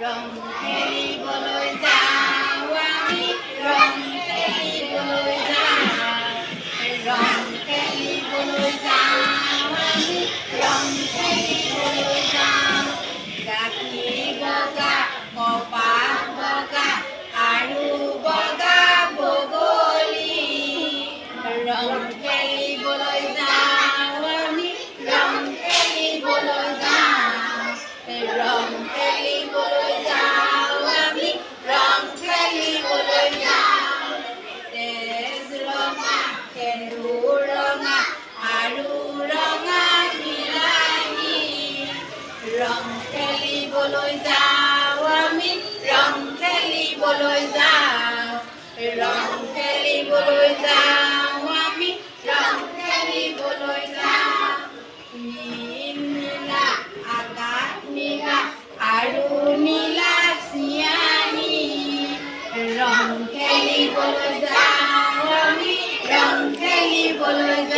ৰং খেলিবলৈ যাওঁ আমি ৰং খেলিবলৈ যাওঁ ৰং খেলিবলৈ যাওঁ আমি ৰং খেলিবলৈ যাওঁ গাখীৰ বগা কপাহ বগা আৰু বগা বগলী ৰং খেলিবলৈ যাওঁ আমি ৰং খেলিবলৈ যাওঁ ৰং খেলিবলৈ যাওঁ আমি ৰং খেলিবলৈ যাওঁ তেজ ৰঙা সেন্দুৰ ৰঙা আৰু ৰঙা বিলাহী ৰং খেলিবলৈ যাওঁ আমি ৰং খেলিবলৈ যাওঁ ৰং খেলিবলৈ যাওঁ আমি ৰং খেলিবলৈ যাওঁ নীল নীলা আকাশ নীলা আৰু নীলা চিয়াহী ৰং খেলিবলৈ যাওঁ আমি ৰং খেলিবলৈ যাওঁ